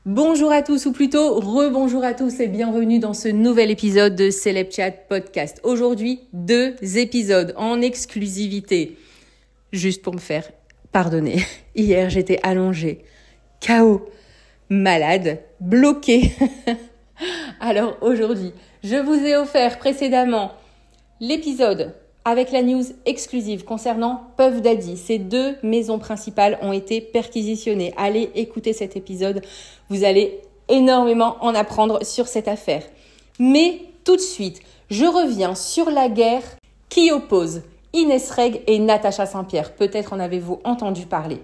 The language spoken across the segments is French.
Bonjour à tous, ou plutôt rebonjour à tous et bienvenue dans ce nouvel épisode de Celeb Chat Podcast. Aujourd'hui, 2 épisodes en exclusivité. Juste pour me faire pardonner. Hier, j'étais allongée, KO, malade, bloquée. Alors aujourd'hui, je vous ai offert précédemment l'épisode avec la news exclusive concernant Puff Daddy. Ces 2 maisons principales ont été perquisitionnées. Allez écouter cet épisode, vous allez énormément en apprendre sur cette affaire. Mais tout de suite, je reviens sur la guerre qui oppose Inès Reg et Natacha Saint-Pierre. Peut-être en avez-vous entendu parler.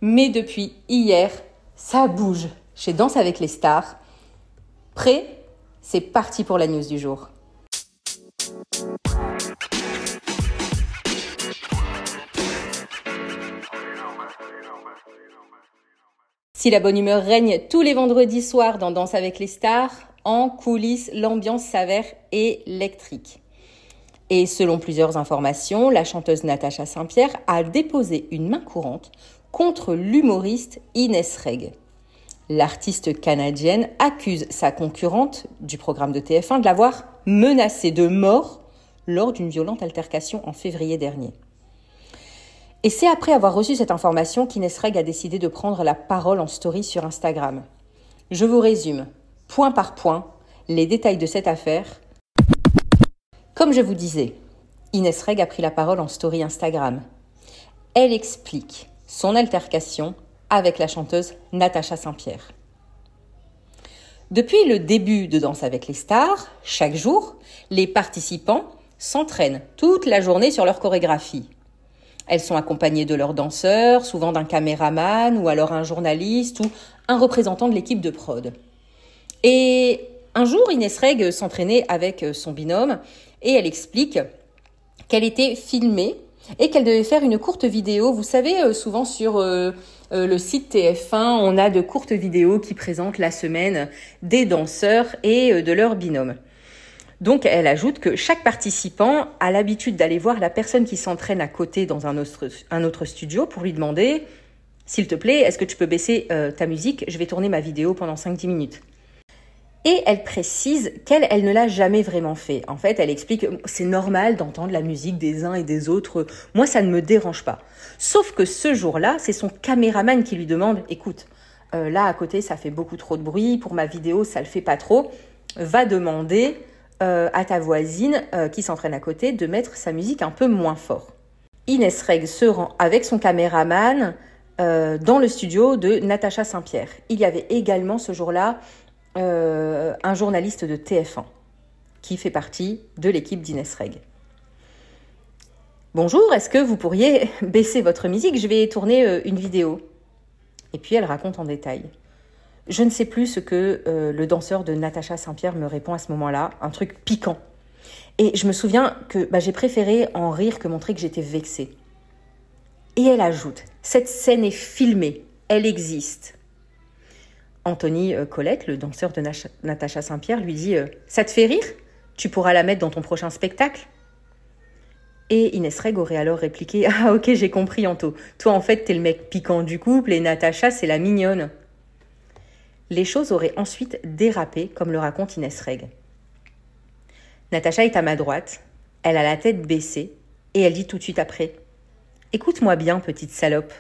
Mais depuis hier, ça bouge chez Danse avec les stars. Prêt ? C'est parti pour la news du jour. Si la bonne humeur règne tous les vendredis soirs dans Danse avec les stars, en coulisses, l'ambiance s'avère électrique. Et selon plusieurs informations, la chanteuse Natacha Saint-Pierre a déposé une main courante contre l'humoriste Inès Reg. L'artiste canadienne accuse sa concurrente du programme de TF1 de l'avoir menacée de mort lors d'une violente altercation en février dernier. Et c'est après avoir reçu cette information qu'Inès Reg a décidé de prendre la parole en story sur Instagram. Je vous résume, point par point, les détails de cette affaire. Comme je vous disais, Inès Reg a pris la parole en story Instagram. Elle explique son altercation avec la chanteuse Natacha Saint-Pierre. Depuis le début de Danse avec les stars, chaque jour, les participants s'entraînent toute la journée sur leur chorégraphie. Elles sont accompagnées de leurs danseurs, souvent d'un caméraman ou alors un journaliste ou un représentant de l'équipe de prod. Et un jour, Inès Reg s'entraînait avec son binôme et elle explique qu'elle était filmée et qu'elle devait faire une courte vidéo. Vous savez, souvent sur le site TF1, on a de courtes vidéos qui présentent la semaine des danseurs et de leur binôme. Donc, elle ajoute que chaque participant a l'habitude d'aller voir la personne qui s'entraîne à côté dans un autre studio pour lui demander « S'il te plaît, est-ce que tu peux baisser ta musique ? Je vais tourner ma vidéo pendant 5-10 minutes. » Et elle précise qu'elle ne l'a jamais vraiment fait. En fait, elle explique « C'est normal d'entendre la musique des uns et des autres. Moi, ça ne me dérange pas. » Sauf que ce jour-là, c'est son caméraman qui lui demande « Écoute, là à côté, ça fait beaucoup trop de bruit. Pour ma vidéo, ça le fait pas trop. Va demander... à ta voisine qui s'entraîne à côté de mettre sa musique un peu moins fort. » Inès Reg se rend avec son caméraman dans le studio de Natacha Saint-Pierre. Il y avait également ce jour-là un journaliste de TF1 qui fait partie de l'équipe d'Inès Reg. « Bonjour, est-ce que vous pourriez baisser votre musique ? Je vais tourner une vidéo. » Et puis elle raconte en détail. Je ne sais plus ce que le danseur de Natacha Saint-Pierre me répond à ce moment-là, un truc piquant. Et je me souviens que j'ai préféré en rire que montrer que j'étais vexée. Et elle ajoute, cette scène est filmée, elle existe. Anthony Colette, le danseur de Natacha Saint-Pierre, lui dit « Ça te fait rire ? Tu pourras la mettre dans ton prochain spectacle ?» Et Inès Reg aurait alors répliqué « Ah ok, j'ai compris Anto. Toi en fait, t'es le mec piquant du couple et Natacha, c'est la mignonne. » Les choses auraient ensuite dérapé, comme le raconte Inès Reg. Natacha est à ma droite, elle a la tête baissée, et elle dit tout de suite après « Écoute-moi bien, petite salope. »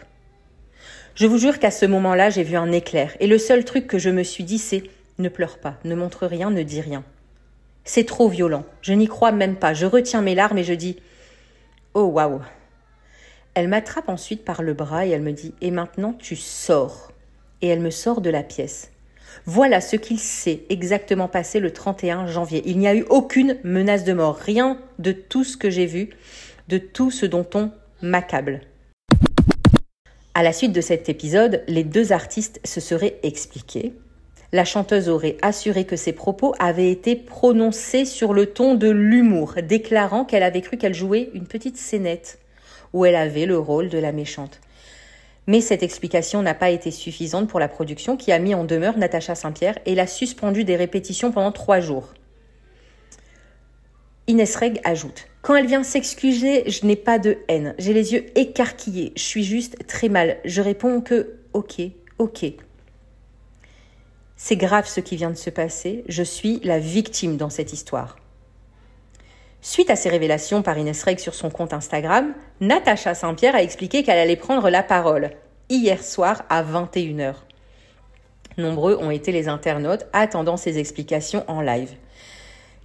Je vous jure qu'à ce moment-là, j'ai vu un éclair, et le seul truc que je me suis dit, c'est « Ne pleure pas, ne montre rien, ne dis rien. » C'est trop violent, je n'y crois même pas, je retiens mes larmes et je dis « Oh waouh !» Elle m'attrape ensuite par le bras et elle me dit « Et maintenant, tu sors. » Et elle me sort de la pièce. Voilà ce qu'il s'est exactement passé le 31 janvier. Il n'y a eu aucune menace de mort, rien de tout ce que j'ai vu, de tout ce dont on m'accable. À la suite de cet épisode, les 2 artistes se seraient expliqués. La chanteuse aurait assuré que ses propos avaient été prononcés sur le ton de l'humour, déclarant qu'elle avait cru qu'elle jouait une petite scénette où elle avait le rôle de la méchante. Mais cette explication n'a pas été suffisante pour la production qui a mis en demeure Natacha Saint-Pierre et l'a suspendue des répétitions pendant 3 jours. Inès Reg ajoute « Quand elle vient s'excuser, je n'ai pas de haine. J'ai les yeux écarquillés. Je suis juste très mal. Je réponds que ok, ok. » C'est grave ce qui vient de se passer. Je suis la victime dans cette histoire. » Suite à ces révélations par Inès Reg sur son compte Instagram, Natacha Saint-Pierre a expliqué qu'elle allait prendre la parole hier soir à 21h. Nombreux ont été les internautes attendant ses explications en live.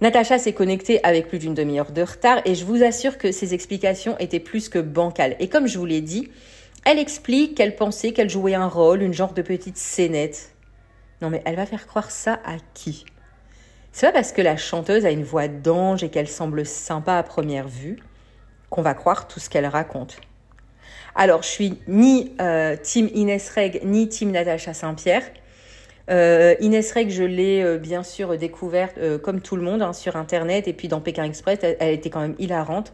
Natacha s'est connectée avec plus d'une demi-heure de retard et je vous assure que ses explications étaient plus que bancales. Et comme je vous l'ai dit, elle explique qu'elle pensait qu'elle jouait un rôle, une genre de petite scénette. Non mais elle va faire croire ça à qui ? C'est pas parce que la chanteuse a une voix d'ange et qu'elle semble sympa à première vue qu'on va croire tout ce qu'elle raconte. Alors, je suis ni team Inès Reg, ni team Natacha Saint-Pierre. Inès Reg, je l'ai bien sûr découverte comme tout le monde sur Internet et puis dans Pékin Express, elle était quand même hilarante.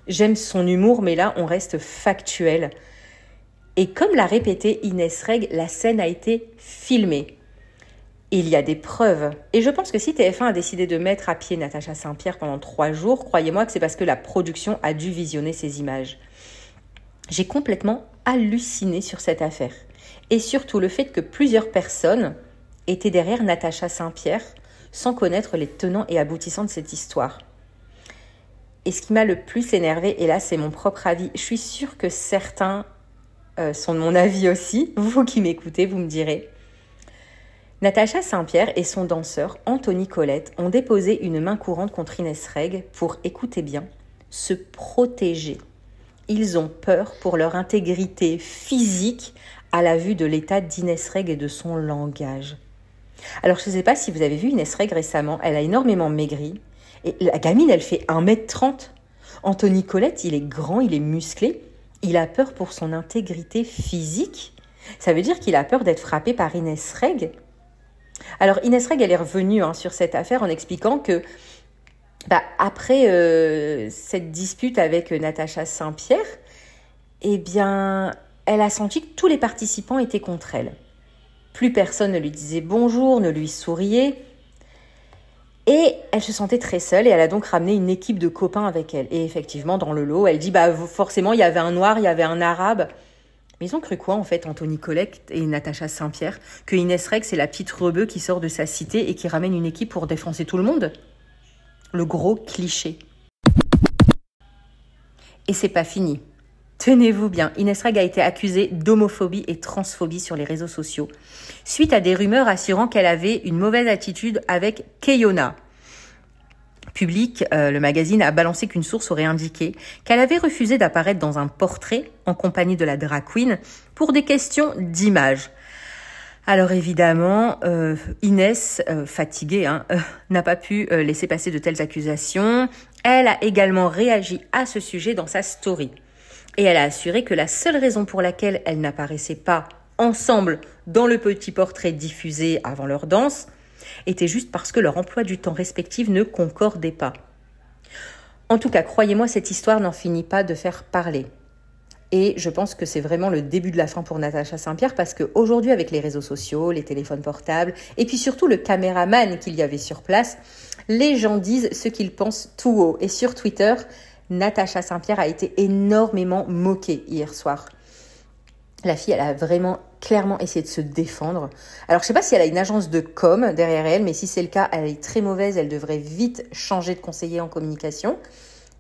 J'aime son humour, mais là, on reste factuel. Et comme l'a répété Inès Reg, la scène a été filmée. Il y a des preuves. Et je pense que si TF1 a décidé de mettre à pied Natacha Saint-Pierre pendant 3 jours, croyez-moi que c'est parce que la production a dû visionner ces images. J'ai complètement halluciné sur cette affaire. Et surtout le fait que plusieurs personnes étaient derrière Natacha Saint-Pierre sans connaître les tenants et aboutissants de cette histoire. Et ce qui m'a le plus énervé, et là c'est mon propre avis, je suis sûre que certains sont de mon avis aussi, vous qui m'écoutez, vous me direz. Natacha Saint-Pierre et son danseur Anthony Colette ont déposé une main courante contre Inès Reg pour, écoutez bien, se protéger. Ils ont peur pour leur intégrité physique à la vue de l'état d'Inès Reg et de son langage. Alors je ne sais pas si vous avez vu Inès Reg récemment, elle a énormément maigri. Et la gamine, elle fait 1m30. Anthony Colette, il est grand, il est musclé. Il a peur pour son intégrité physique. Ça veut dire qu'il a peur d'être frappé par Inès Reg. Alors Inès Reg, elle est revenue sur cette affaire en expliquant que après cette dispute avec Natacha Saint-Pierre, eh bien, elle a senti que tous les participants étaient contre elle. Plus personne ne lui disait bonjour, ne lui souriait. Et elle se sentait très seule et elle a donc ramené une équipe de copains avec elle. Et effectivement, dans le lot, elle dit forcément, il y avait un noir, il y avait un arabe. Mais ils ont cru quoi, en fait, Anthony Colette et Natacha Saint-Pierre? Que Inès Reg, c'est la petite rebeu qui sort de sa cité et qui ramène une équipe pour défoncer tout le monde? Le gros cliché. Et c'est pas fini. Tenez-vous bien, Inès Reg a été accusée d'homophobie et transphobie sur les réseaux sociaux, suite à des rumeurs assurant qu'elle avait une mauvaise attitude avec Keyona. Public, le magazine a balancé qu'une source aurait indiqué qu'elle avait refusé d'apparaître dans un portrait en compagnie de la drag queen pour des questions d'image. Alors évidemment, Inès, fatiguée, n'a pas pu laisser passer de telles accusations. Elle a également réagi à ce sujet dans sa story. Et elle a assuré que la seule raison pour laquelle elles n'apparaissaient pas ensemble dans le petit portrait diffusé avant leur danse était juste parce que leur emploi du temps respectif ne concordait pas. En tout cas, croyez-moi, cette histoire n'en finit pas de faire parler. Et je pense que c'est vraiment le début de la fin pour Natacha Saint-Pierre parce qu'aujourd'hui, avec les réseaux sociaux, les téléphones portables et puis surtout le caméraman qu'il y avait sur place, les gens disent ce qu'ils pensent tout haut. Et sur Twitter, Natacha Saint-Pierre a été énormément moquée hier soir. La fille, elle a vraiment clairement essayé de se défendre. Alors, je ne sais pas si elle a une agence de com derrière elle, mais si c'est le cas, elle est très mauvaise. Elle devrait vite changer de conseiller en communication.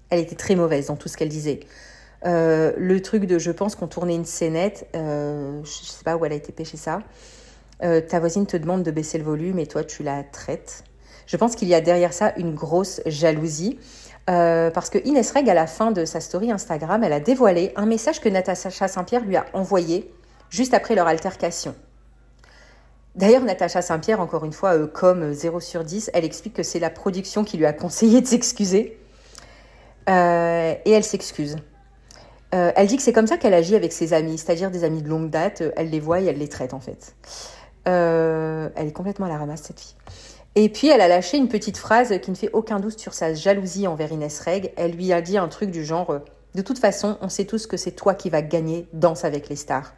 Elle était très mauvaise dans tout ce qu'elle disait. Le truc de « je pense qu'on tournait une scénette », je ne sais pas où elle a été pêcher ça. Ta voisine te demande de baisser le volume et toi, tu la traites. Je pense qu'il y a derrière ça une grosse jalousie. Parce que Inès Reg, à la fin de sa story Instagram, elle a dévoilé un message que Natacha Saint-Pierre lui a envoyé juste après leur altercation. D'ailleurs, Natacha Saint-Pierre, encore une fois, comme 0/10, elle explique que c'est la production qui lui a conseillé de s'excuser. Et elle s'excuse. Elle dit que c'est comme ça qu'elle agit avec ses amis, c'est-à-dire des amis de longue date. Elle les voit et elle les traite, en fait. Elle est complètement à la ramasse, cette fille. Et puis, elle a lâché une petite phrase qui ne fait aucun doute sur sa jalousie envers Inès Reg. Elle lui a dit un truc du genre « De toute façon, on sait tous que c'est toi qui vas gagner Danse avec les stars ».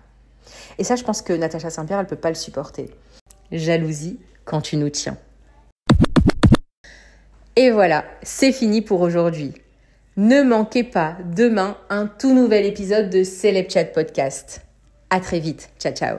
Et ça, je pense que Natacha Saint-Pierre, elle ne peut pas le supporter. Jalousie quand tu nous tiens. Et voilà, c'est fini pour aujourd'hui. Ne manquez pas demain un tout nouvel épisode de Celeb Chat Podcast. À très vite. Ciao, ciao.